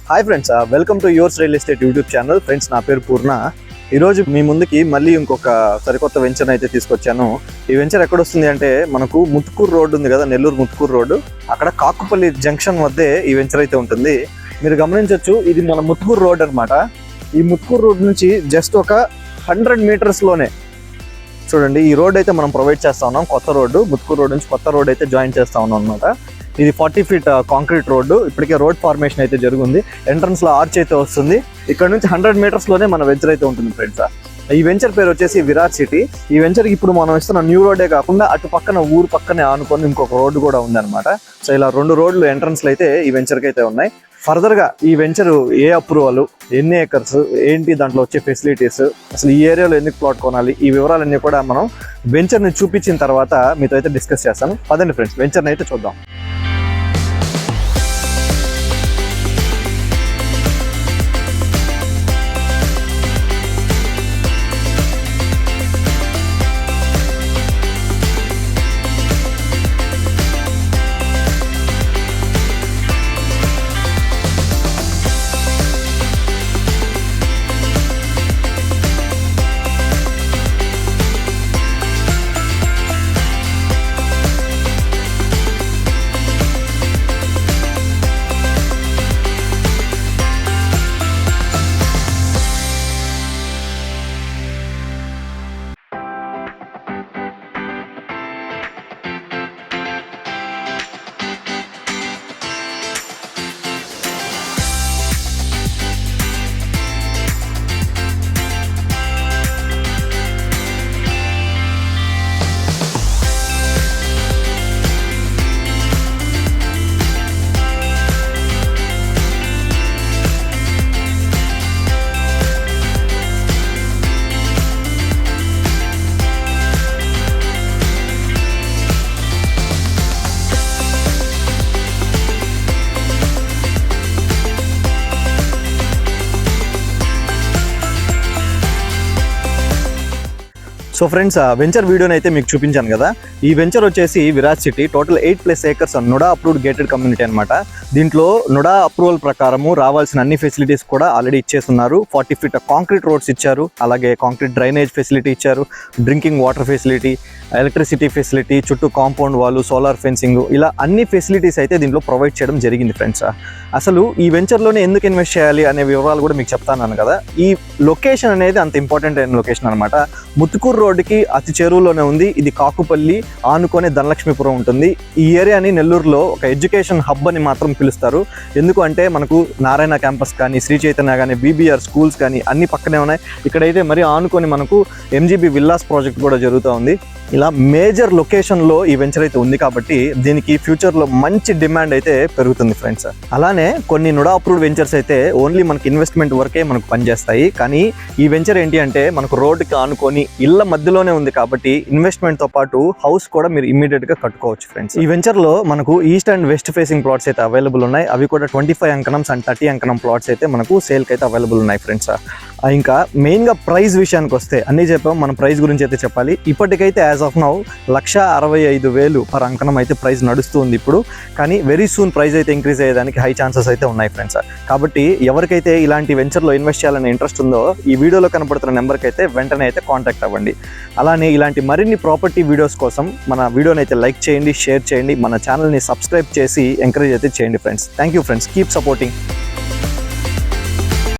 Hi friends, welcome to yours real estate YouTube channel. Friends, నా పేరు పూర్ణ. ఈరోజు మీ ముందుకి మళ్ళీ ఇంకొక సరికొత్త వెంచర్ అయితే తీసుకొచ్చాను. ఈ వెంచర్ ఎక్కడ వస్తుంది అంటే మనకు ముత్తుకూరు రోడ్డు ఉంది కదా, నెల్లూరు ముత్తుకూరు రోడ్డు, అక్కడ కాకుపల్లి జంక్షన్ వద్దే ఈ వెంచర్ అయితే ఉంటుంది. మీరు గమనించవచ్చు, ఇది మన ముత్తుకూరు రోడ్ అనమాట. ఈ ముత్తుకూరు రోడ్ నుంచి జస్ట్ ఒక 100 మీటర్స్లోనే చూడండి ఈ రోడ్ అయితే మనం ప్రొవైడ్ చేస్తా ఉన్నాం. కొత్త రోడ్డు, ముత్తుకూరు రోడ్ నుంచి కొత్త రోడ్ అయితే జాయిన్ చేస్తా ఉన్నాం అనమాట. ఇది 40 ఫీట్ కాంక్రీట్ రోడ్డు. ఇప్పటికే రోడ్ ఫార్మేషన్ అయితే జరుగుంది. ఎంట్రన్స్ లో ఆర్చ్ అయితే వస్తుంది. ఇక్కడ నుంచి 100 మీటర్స్ లోనే మన వెంచర్ అయితే ఉంటుంది ఫ్రెండ్స్. ఈ వెంచర్ పేరు వచ్చేసి విరాట్ సిటీ. ఈ వెంచర్ కి ఇప్పుడు మనం ఇస్తున్న న్యూ రోడ్డే కాకుండా అటు పక్కన ఊరు పక్కనే ఆనుకొని ఇంకొక రోడ్డు కూడా ఉంది అనమాట. సో ఇలా 2 రోడ్లు ఎంట్రన్స్ లో అయితే ఈ వెంచర్ కి అయితే ఉన్నాయి. ఫర్దర్ గా ఈ వెంచర్ ఏ అప్రూవల్, ఎన్ని ఏకర్స్, ఏంటి దాంట్లో వచ్చే ఫెసిలిటీస్, అసలు ఈ ఏరియాలో ఎందుకు ప్లాట్ కొనాలి, ఈ వివరాలన్నీ కూడా మనం వెంచర్ ని చూపించిన తర్వాత మీతో అయితే డిస్కస్ చేస్తాను. పదండి ఫ్రెండ్స్, వెంచర్ ని అయితే చూద్దాం. సో ఫ్రెండ్స్, వెంచర్ వీడియోని అయితే మీకు చూపించాను కదా. ఈ వెంచర్ వచ్చేసి Virat city. Total 8+ acres NUDA approved gated community అనమాట. దీంట్లో నుడా అప్రూవల్ ప్రకారము రావాల్సిన అన్ని ఫెసిలిటీస్ కూడా ఆల్రెడీ ఇచ్చేస్తున్నారు. 40 ఫీట్ కాంక్రీట్ రోడ్స్ ఇచ్చారు, అలాగే కాంక్రీట్ డ్రైనేజ్ ఫెసిలిటీ ఇచ్చారు, drinking water facility, electricity facility, చుట్టూ కాంపౌండ్ వాళ్ళు, సోలార్ ఫెన్సింగ్, ఇలా అన్ని ఫెసిలిటీస్ అయితే దీంట్లో ప్రొవైడ్ చేయడం జరిగింది ఫ్రెండ్స్. అసలు ఈ వెంచర్లోనే ఎందుకు ఇన్వెస్ట్ చేయాలి అనే వివరాలు కూడా మీకు చెప్తాను కదా. ఈ లొకేషన్ అనేది అంత ఇంపార్టెంట్ అయిన లొకేషన్ అనమాట. ముత్తుకూరు రోడ్డుకి అతి చెరువులోనే ఉంది. ఇది కాకుపల్లి ఆనుకొని ధనలక్ష్మీపురం ఉంటుంది. ఈ ఏరియాని నెల్లూరులో ఒక ఎడ్యుకేషన్ హబ్ అని మాత్రం పిలుస్తారు. ఎందుకు అంటే మనకు నారాయణ క్యాంపస్ కానీ, శ్రీ చైతన్య కానీ, BBR స్కూల్స్ కానీ అన్ని పక్కనే ఉన్నాయి. ఇక్కడైతే మరి ఆనుకొని మనకు MGB విల్లాస్ ప్రాజెక్ట్ కూడా జరుగుతూ ఉంది. ఇలా మేజర్ లొకేషన్లో ఈ వెంచర్ అయితే ఉంది కాబట్టి దీనికి ఫ్యూచర్లో మంచి డిమాండ్ అయితే పెరుగుతుంది ఫ్రెండ్స్. అలానే కొన్ని నుడా అప్రూవ్డ్ వెంచర్స్ అయితే ఓన్లీ మనకి ఇన్వెస్ట్మెంట్ వరకే మనకు పనిచేస్తాయి. కానీ ఈ వెంచర్ ఏంటి అంటే మనకు రోడ్డుకి ఆనుకొని ఇళ్ళ మధ్యలోనే ఉంది కాబట్టి ఇన్వెస్ట్మెంట్తో పాటు హౌస్ కూడా మీరు ఇమ్మీడియట్గా కట్టుకోవచ్చు ఫ్రెండ్స్. ఈ వెంచర్లో మనకు east and west facing plots అయితే అవైలబుల్ ఉన్నాయి. అవి కూడా 25 అంకణమ్స్ అండ్ 30 అంకణం ప్లాట్స్ అయితే మనకు సేల్కి అయితే అవైలబుల్ ఉన్నాయి ఫ్రెండ్స్. ఇంకా మెయిన్గా ప్రైస్ విషయానికి వస్తే అన్నీ చెప్పాం, మనం ప్రైస్ గురించి అయితే చెప్పాలి. ఇప్పటికైతే యాజ్ ఆఫ్ నౌ 1,65,000 పర్ అంకణం అయితే ప్రైస్ నడుస్తుంది ఇప్పుడు. కానీ వెరీ సూన్ ప్రైస్ అయితే ఇంక్రీజ్ అయ్యేదానికి హై ఛాన్సెస్ అయితే ఉన్నాయి ఫ్రెండ్స్. కాబట్టి ఎవరికైతే ఇలాంటి వెంచర్లో ఇన్వెస్ట్ చేయాలనే ఇంట్రెస్ట్ ఉందో ఈ వీడియోలో కనపడుతున్న నెంబర్కి అయితే వెంటనే అయితే కాంటాక్ట్ అవ్వండి. అలానే ఇలాంటి మరిన్ని ప్రాపర్టీ వీడియోస్ కోసం మన వీడియోని అయితే లైక్ చేయండి, షేర్ చేయండి, మన ఛానల్ని సబ్స్క్రైబ్ చేసి ఎంకరేజ్ అయితే చేయండి friends. Thank you friends, keep supporting.